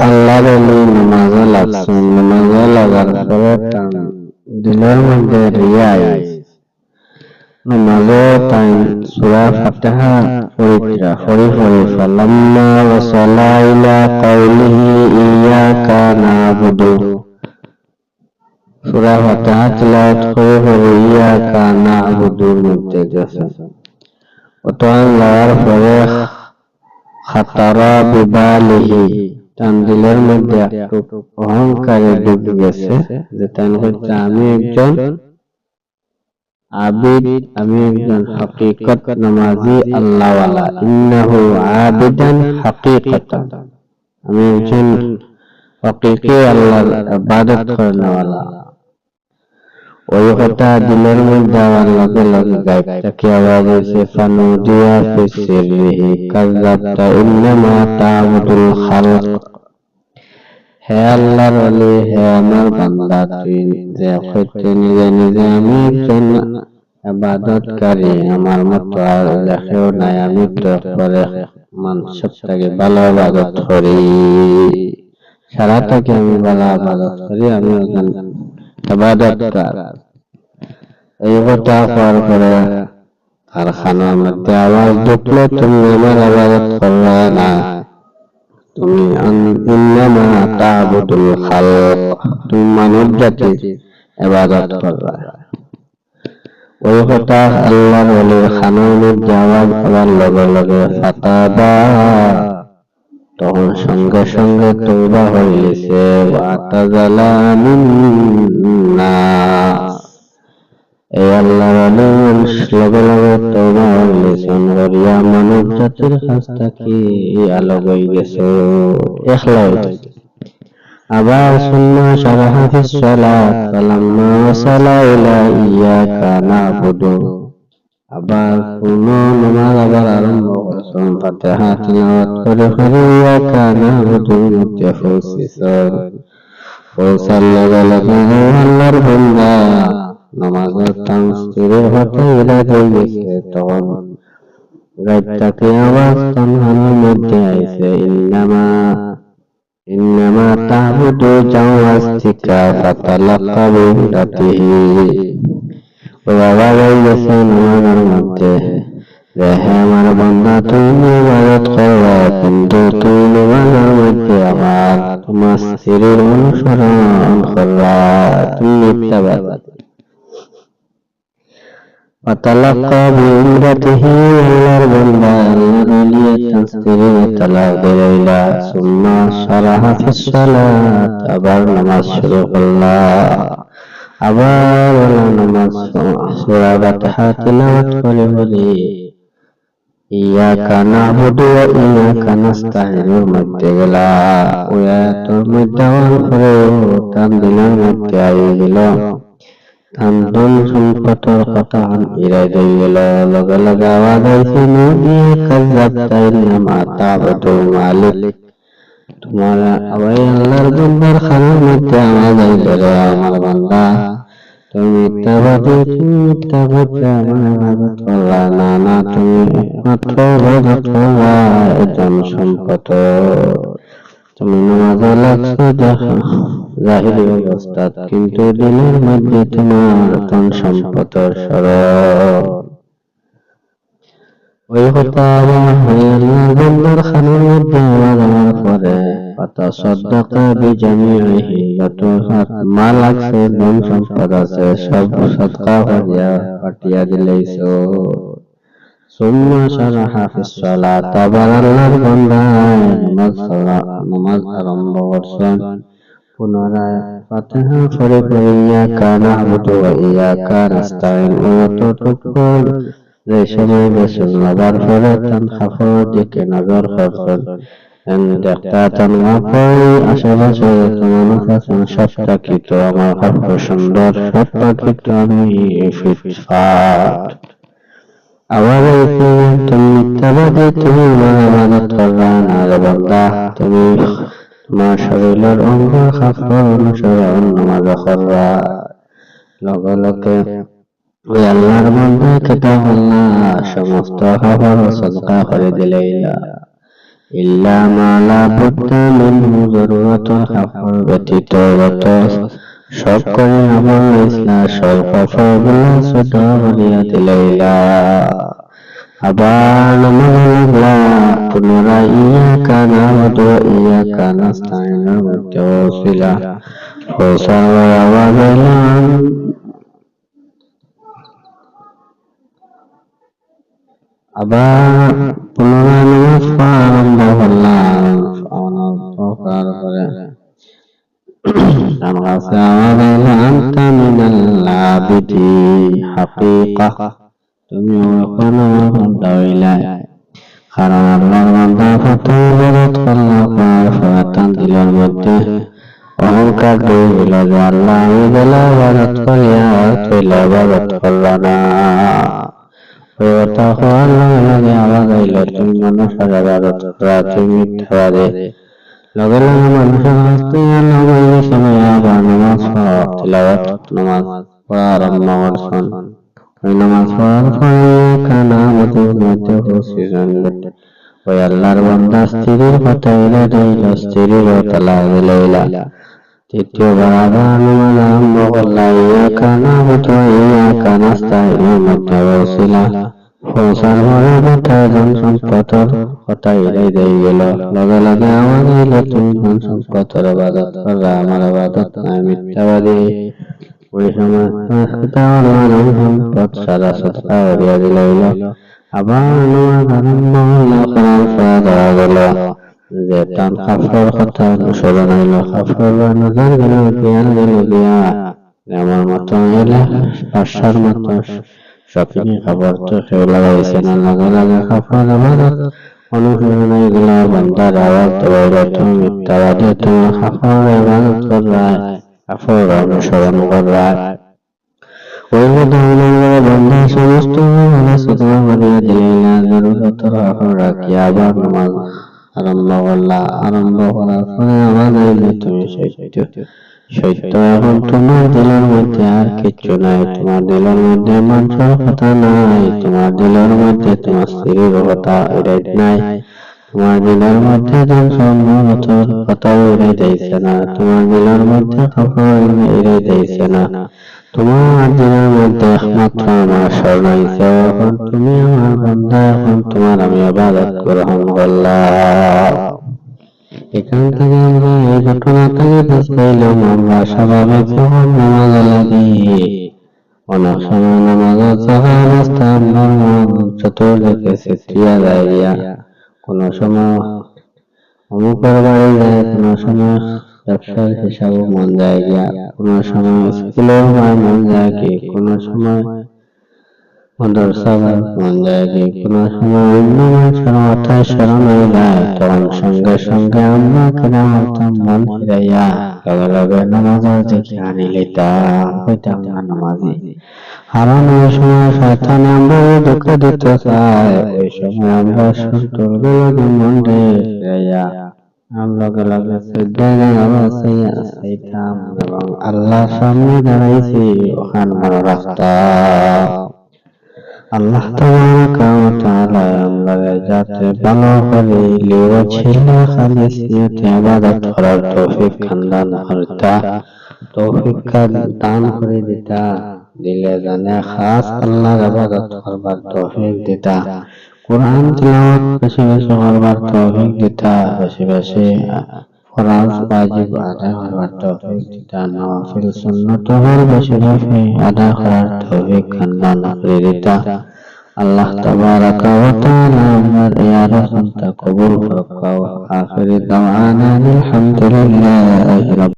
আল্লাহর ওলি নামাজে লাগছেন, নামাজে লাগার পরে দিলের মধ্যে রিয়া নামাজে তাই সূরা ফাতিহা পড়িত্রা ফরি ফালাম্মা ওয়াসালা ইলা কাউলিহি ইয়াকা না'বুদু সূরা ফাতিহা তিলাওয়াত করে ইয়াকা না'বুদুর মধ্যে গেছে। অতএব লাগার পরে খাতারা বিবালিহি তানদিলের মধ্যে একটু অহংকারে ডুবে গেছে যে তাই হচ্ছে আমি একজন আবিদ, আমি একজন হাকিকত নামাজি আল্লাহওয়ালা। ইন্নাহু আবিদান হাকিকাতান, আমি একজন হাকিকি আল্লাহর ইবাদত করেনওয়ালা। ওই কথা দিলের মধ্যে আমার লগে লগে গায়েব থেকে আওয়াজ হয়েছে ফানুদিয়া ফিসিররিহি কাযাবতা ইন্নামা তা'বুদুল খালক। হে আল্লাহর ওলি, হে আমার বান্দা, তুই যে হইতে নিজে নিজে আমি একজন ইবাদতকারী, আমার মতো আর দেখেও নাই, আমি তো করে মানুষের থেকে ভালো ইবাদত করি, সারা থেকে আমি ভালো ইবাদত করি, আমি একজন ইবাদতকার। এই কথা হওয়ার পরে কারখানার মধ্যে আওয়াজ ঢুকলো, তুমি আমার ইবাদত করবে না, তুমি ইন্নামা তা'বুদুল খালক, তুমি মানব জাতির ইবাদত করবে। ওই কথা আল্লাহর ওলির খানার মধ্যে আওয়াজ হওয়ার লগে লগে ফাতাবা, তখন সঙ্গে সঙ্গে তওবা হইছে, ওয়াতাজালা মিন্নাস, এই আল্লাহর ওলি লগে লগে তওবা হইছেন, করিয়া মানব জাতির কাছ থেকে আলোক হয়ে গেছে, একলা হইছে। আবার সুন্নাহ শারাহা ফিস সালাত ফালাম্মা ওয়াসালা ইলা ইয়াকা না'বুদু, আবার পুনঃ নামাজ আবার আরম্ভ করছেন, ফাতিহা তিলাওয়াত করে ইয়াকা না'বুদু মধ্যে পৌঁছার লগে লগে আল্লাহর বান্দা নামাজের তানসিরে হতে ইরাদ হয়ে গেছে। তখন গায়েব থেকে আওয়াজ কানখানার মধ্যে আইছে, ইন্নামা তা'বুদু জাওয়াস্তিকা ফাতালাক্কা বিরাতিহি। ওই আওয়াজ হয়ে গেছে নামাজের মধ্যে যে হে আমার বান্দা, তুমি ইবাদত করো, কিন্তু তুমি নামাজের মধ্যে আমার তোমার স্ত্রীর অনুসরণ করবা, তুমি মিথ্যাবাদী। ফাতালাক্কা বিরাতিহি, আল্লাহর বান্দা আল্লাহর ওলি তানসিরে তালাক দিলা। সুম্মা শারাহা ফিস সালাত, আবার নামাজ শুরু করলা, আবার নামাজ সূরা ফাতিহা তিলাওয়াত করে ইয়াকা না'বুদু ওয়া ইয়াকা নাস্তাঈনের মধ্যে গেলা। ওই আয়াতের মধ্যে আওয়াজ করে তার দিলের মধ্যে আই গেল, তার ধন সম্পদের কথা ইরাদ হয়ে গেল। লগে লগে আওয়াজ হয়েছে, নুদিয়া কাযাবতা ইন্নামা তা'বুদুল মালিক, তোমার আবার আল্লাহর বান্দার খানার মধ্যে আওয়াজ হইল, আমার বান্দা তুমি মিথ্যাবাদী, তুমি মিথ্যাবাদী, আমার ইবাদত করবা না, তুমি মাত্র ইবাদত করবা ধন সম্পদ, তুমি নামাজে লাগছো জাহিরি অবস্থা, কিন্তু দিলের মধ্যে তোমার ধন সম্পদের স্মরণ। ওই কথা আবার আল্লাহর বান্দার খানার মধ্যে আওয়াজ হওয়ার পরে ফাতাসাদ্দাকা বিজামিইহি, যত মাল আছে ধন সম্পদ আছে সব সাদকা করিয়া পাঠিয়ে দিলেইছো। সুম্মা শারাহা ফিস সালাত, আবার আল্লাহর বান্দা নামাজ আরম্ভ করছেন, পুনরায় ফাতিহা পড়ে ইয়াকা না'বুদু ওয়া ইয়াকা নাস্তাঈন অতটুকু যে সময় গেছেন। আবার পরে তান খাফর দিকে নজর করছেন, দেখতা তান খাফর আশেপাশে মানুষ আছেন, সবটা কিন্তু আমার খাফর সুন্দর, সবটা কিন্তু আমি ফিটফাট। আবার তুমি মিথ্যাবাদী, তুমি আমার ইবাদত করবা না রে বান্দা, তুমি তোমার শরীরের অঙ্গ খাফর অনুসরণ নামাজ করবা। লগে লগে ওই আল্লাহর বান্দা খেতা আল্লাহ সমস্ত খাবার সাদকা করে দিলেইলা। ইল্লা মা লা বুদ্দা মিনহু যরুরাতুল কাফর ব্যতীত যত সব করে আমল ইসলাম সব কাফরগুলো শুদ্ধ করিয়া দিলাইলা। আবার নামাজ লাগলা পুনরায় ইয়াকা না'বুদু ওয়া ইয়াকা নাস্তাঈনের মধ্যে ছিলা ফসল আওয়াজ এলাম। আবার পুনরায় নামাজ পড়া আরম্ভ করলাম। পড়ার পরে আমার কাছে আওয়াজ এলো আনতা মিনাল আবিদিন হাকিকা, তুমি এখন আমার বান্দা হইলা। কারণ আল্লাহর বান্দা প্রথম ইবাদত করলো ফাতান দিলের মধ্যে অহংকার দূর হইল যে আল্লাহ আমি বেলা ইবাদত করিয়া তৈলা ইবাদত করলো না। ওই কথা হওয়ার লগে লগে আওয়াজ আইল তুমি মানুষের ইবাদত করা, তুমি মিথ্যাবাদী। লগে লগে মানুষের কাছ থেকে আল্লাহ সময় আবার নামাজ পড়া তিলাওয়াত নামাজ পড়া আরম্ভ করছেন। ওই নামাজ পড়ার পরে কানা মধুর মধ্যে হচ্ছিলেন ওই আল্লাহর বান্দা স্ত্রীর কথা এলে দিল, স্ত্রীর তালাক দিলাইলা। তৃতীয়বার আবার নামাজ আরম্ভ করলা ইয়াকা না'বুদু ওয়া ইয়াকা নাস্তাঈনের মধ্যে বসিলা পৌঁছার পরে কোথায় ধন সম্পদের কথা এলাই দিয়ে গেল। লগে লগে আওয়াজ হইল তুমি ধন সম্পদের ইবাদত করলা, আমার ইবাদত নাই, মিথ্যাবাদী। ওই সময় ধন সম্পদ সারা সৎকা করিয়া দিলাইল। আবার নামাজ আরম্ভ হইল করার পরে ধরা গেল যে তার কাফর কথা অনুসরণ হইল। কাফর নজর গেল জ্ঞান গেল গিয়া আমার মতো এলে বাসার মতো শপিং খবর তো কেউ লাগাইছে না। লগে লগে কাফর ইবাদত অনুসরণ হয়ে গেল। বান্দার আওয়াজ হইল তুমি মিথ্যাবাদী, তুমি কাফর ইবাদত করলা, কাফর অনুসরণ করলা। ওই কথা বান্দা সমস্ত সতর্ক করিয়া দিলাইলা। জরুরতর কাফর রাখিয়া আবার নামাজ আরম্ভ করলা। আরম্ভ করার পরে আওয়াজ হইল তুমি সত্য এখন তোমার দিলের মধ্যে আর কিচ্ছু নাই, তোমার দিলের মধ্যে মানুষের কথা নাই, তোমার দিলের মধ্যে তোমার স্ত্রীর কথা এটাই নাই, তোমার দিলের মধ্যে কথা এড়াই দিয়েছে না, তোমার দিলের মধ্যে কাপড় এড়াই দিয়েছে না, তোমার দিলের মধ্যে একমাত্র আমার শরণাইছে। এখন তুমি আমার বান্দা, এখন তোমার আমি ইবাদত গ্রহণ করলাম। এখান থেকে আমরা এই ঘটনা থেকে বুঝলাম আমরা স্বাভাবিক যখন নামাজে লাগি অনেক সময় নামাজের জায়গায় রাস্তার চতুর্দিকে ছিটিয়া যাইয়া, কোন সময় অমুকের বাড়ি যায়, কোন সময় ব্যবসার হিসাবে মন যায় গিয়া, কোন সময় স্কুলের মন যায় কি, কোন সময় মাদ্রাসার মন যায় কি, কোন সময় অন্য মানুষের মাথায় স্মরণ হয়ে যায়। তখন সঙ্গে সঙ্গে আমরা কেনা হতাম মন ফিরাইয়া লগে লগে নামাজের দিকে আনি লইতাম, হইতাম না নামাজি। কারণ ওই সময় শয়তানে আমরা ধোঁকা দিতে চায়। ওই সময় আমরা লগে লগে মন ফিরাইয়া লগে লগে চাইতাম এবং আল্লাহর সামনে দাঁড়াইছি ওখান মনে রাখতাম। আল্লাহ তাবারাকা ওয়া তাআলা আমাদের যাতে ভালো করে লিওয়াজহিল্লাহ খালিসিয়াতে ইবাদত করার তৌফিক দান করতা, তৌফিক দান করে দিতা, দিলে জানে খাস আল্লাহর ইবাদত করবার তৌফিক দিতা, কুরআন তিলাওয়াত বেশি বেশি করবার তৌফিক দিতা, বেশি বেশি ফরজ ওয়াজিব আদায় করবার তৌফিক দিতা, নওয়াফিল সুন্নাত বেশি বেশি আদায় করার তৌফিক দান করে দিতা। আল্লাহ তাবারাকা ওয়া তাআলা আমার এই আরাধনা কবুল করুক। আখির দাওয়ানা আলহামদুলিল্লাহি।